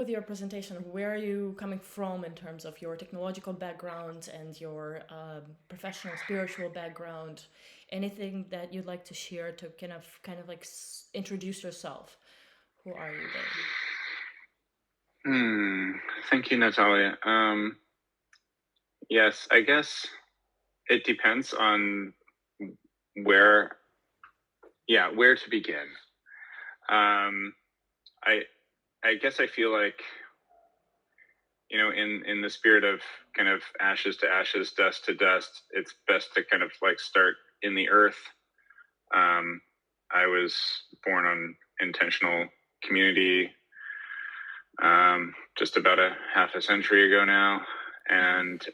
with your presentation, where are you coming from in terms of your technological background and your professional spiritual background? Anything that you'd like to share to kind of like introduce yourself? Who are you there? Thank you, Natalia. Yes, I guess it depends on where, where to begin. Um, I, I guess I feel like, in the spirit of kind of ashes to ashes, dust to dust, it's best to kind of like start in the earth. I was born on intentional community just about a half a century ago now, and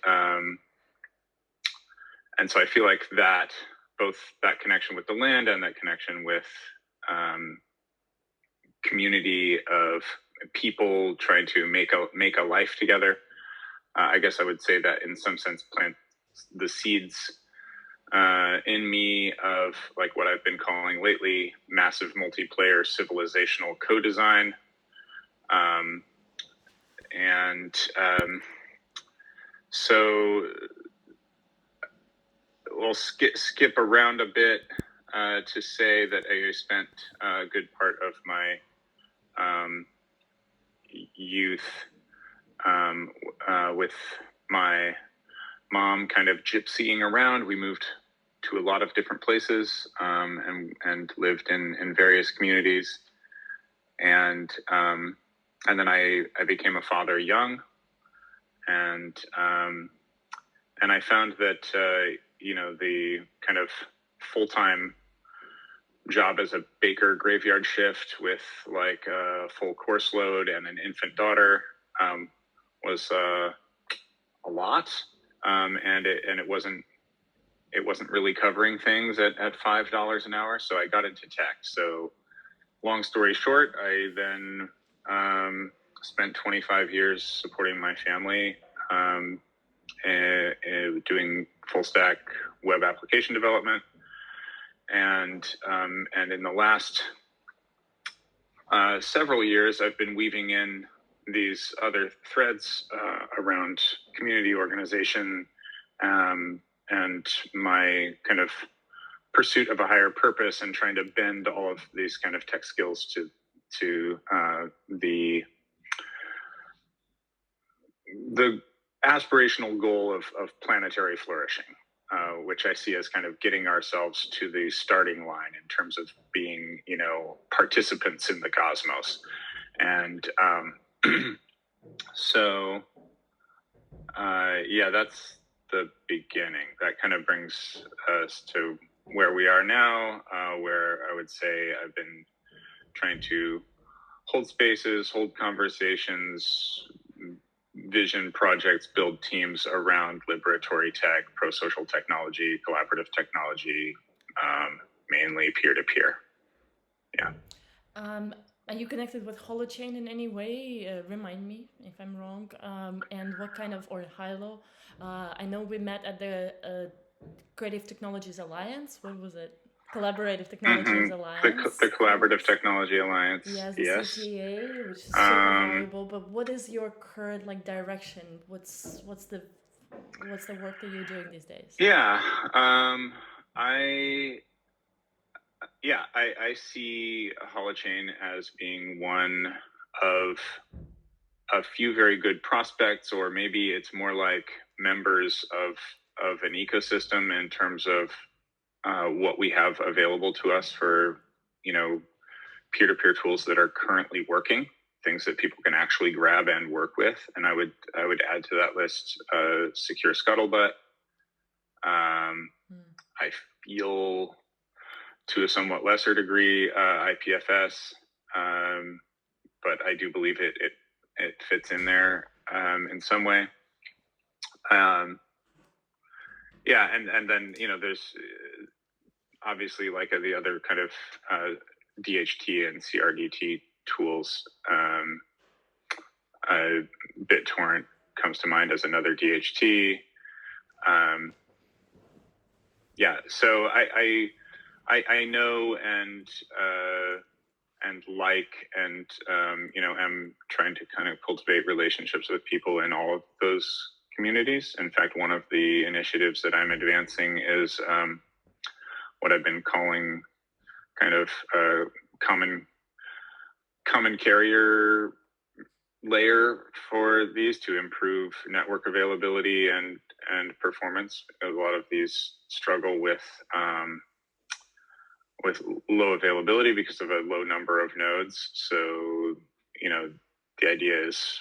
so I feel like that both that connection with the land and that connection with community of people trying to make a life together. I guess I would say that in some sense plant the seeds in me of like what I've been calling lately massive multiplayer civilizational co-design. So we'll skip around a bit to say that I spent a good part of my youth with my mom kind of gypsying around. We moved to a lot of different places and lived in various communities. And then I became a father young. And I found that, the kind of full-time job as a baker graveyard shift with like a full course load and an infant daughter was a lot. And it wasn't really covering things at $5 an hour. So I got into tech. So long story short, I then spent 25 years supporting my family doing full stack web application development. And in the last several years, I've been weaving in these other threads around community organization and my kind of pursuit of a higher purpose and trying to bend all of these kind of tech skills to the aspirational goal of planetary flourishing, which I see as kind of getting ourselves to the starting line in terms of being, participants in the cosmos. And so, that's the beginning. That kind of brings us to where we are now, where I would say I've been trying to hold spaces, hold conversations, vision projects, build teams around liberatory tech, pro-social technology, collaborative technology, mainly peer-to-peer. Yeah. Are you connected with Holochain in any way? Remind me if I'm wrong. And what kind of, or Hilo? I know we met at the Creative Technologies Alliance. What was it? Collaborative Technologies Alliance. The Collaborative Technology Alliance. Yes, the Yes. CTA, which is super valuable. But what is your current direction? What's the work that you're doing these days? Yeah. I see Holochain as being one of a few very good prospects, or maybe it's more like members of an ecosystem in terms of what we have available to us for, peer-to-peer tools that are currently working, things that people can actually grab and work with. And I would add to that list Secure Scuttlebutt. I feel to a somewhat lesser degree IPFS, but I do believe it fits in there in some way. And then there's obviously like the other kind of DHT and CRDT tools. BitTorrent comes to mind as another DHT. So I know and am trying to kind of cultivate relationships with people in all of those communities. In fact, one of the initiatives that I'm advancing is what I've been calling kind of common carrier layer for these to improve network availability and performance. A lot of these struggle with low availability because of a low number of nodes. So, the idea is,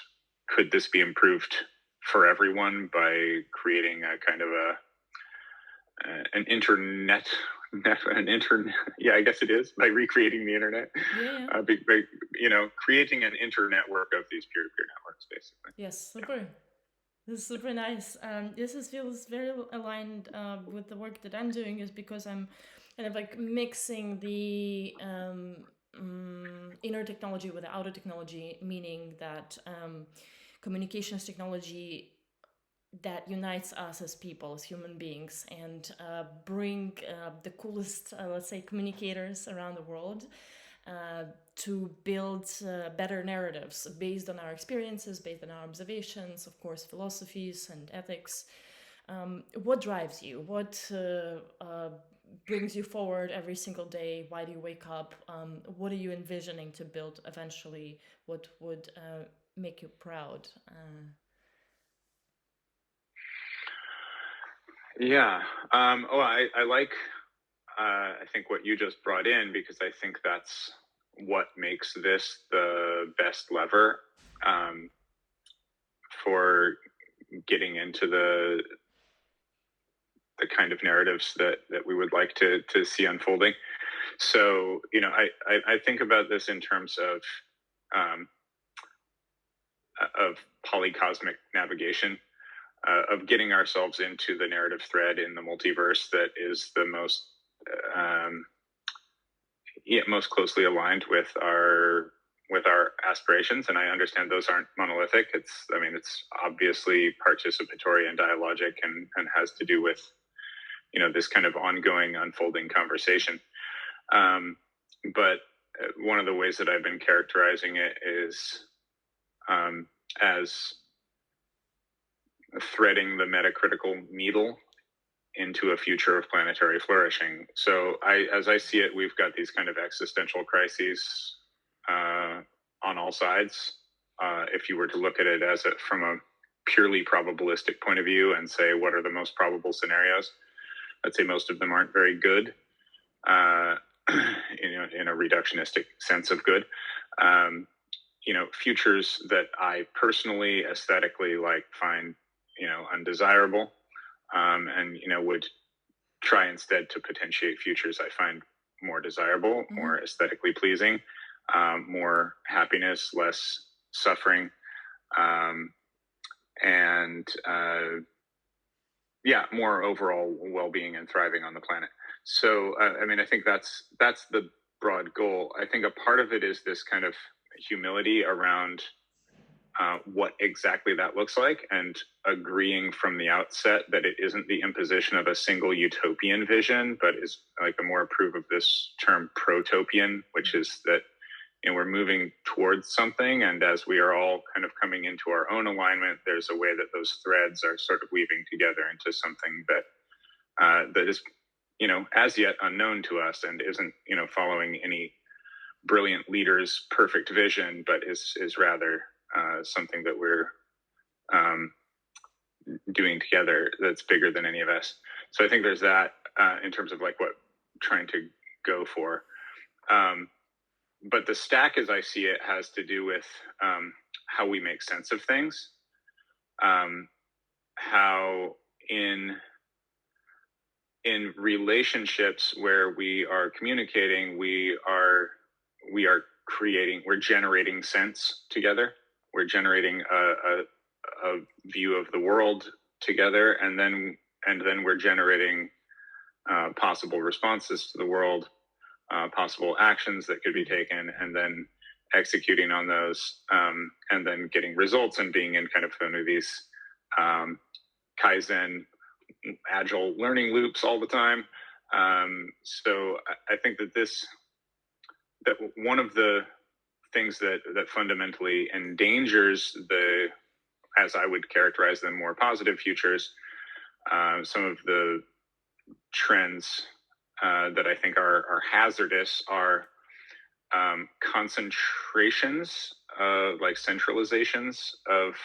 could this be improved for everyone by creating a kind of an internet, yeah, I guess it is, by recreating the internet. Yeah. Creating an network of these peer-to-peer networks, basically. Yes, super. This is super nice. Feels very aligned with the work that I'm doing, is because I'm kind of like mixing the inner technology with the outer technology, meaning that communications technology that unites us as people, as human beings, and bring the coolest, let's say, communicators around the world to build better narratives based on our experiences, based on our observations, of course, philosophies and ethics. What drives you? What brings you forward every single day? Why do you wake up? What are you envisioning to build eventually? What would make you proud? Yeah. I like, I think what you just brought in, because I think that's what makes this the best lever for getting into the kind of narratives that we would like to see unfolding. So, I think about this in terms of polycosmic navigation, of getting ourselves into the narrative thread in the multiverse that is the most most closely aligned with our aspirations. And I understand those aren't monolithic. It's obviously participatory and dialogic, and has to do with this kind of ongoing, unfolding conversation. But one of the ways that I've been characterizing it is as threading the metacritical needle into a future of planetary flourishing. So as I see it, we've got these kind of existential crises on all sides. If you were to look at it from a purely probabilistic point of view and say, what are the most probable scenarios? I'd say most of them aren't very good, in a reductionistic sense of good. Futures that I personally aesthetically find undesirable, and would try instead to potentiate futures I find more desirable, more aesthetically pleasing, more happiness, less suffering, and more overall well-being and thriving on the planet. So, I think that's the broad goal. I think a part of it is this kind of humility around what exactly that looks like, and agreeing from the outset that it isn't the imposition of a single utopian vision, but is, I more approve of this term protopian, which is that we're moving towards something, and as we are all kind of coming into our own alignment, there's a way that those threads are sort of weaving together into something that is as yet unknown to us, and isn't following any brilliant leader's perfect vision, but is rather something that we're doing together that's bigger than any of us. So I think there's that in terms of what trying to go for. But the stack, as I see it, has to do with how we make sense of things, how in relationships where we are communicating, we are creating, we're generating sense together. We're generating a view of the world together, and then we're generating possible responses to the world, possible actions that could be taken, and then executing on those, and then getting results, and being in kind of one of these Kaizen agile learning loops all the time. So I think that that one of the things that fundamentally endangers the, as I would characterize them, more positive futures, some of the trends that I think are hazardous are concentrations, like centralizations of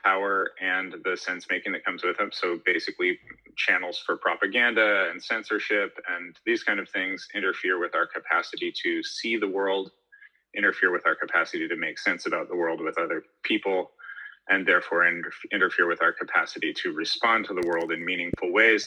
power and the sense making that comes with them. So basically, channels for propaganda and censorship and these kind of things interfere with our capacity to see the world, interfere with our capacity to make sense about the world with other people, and therefore interfere with our capacity to respond to the world in meaningful ways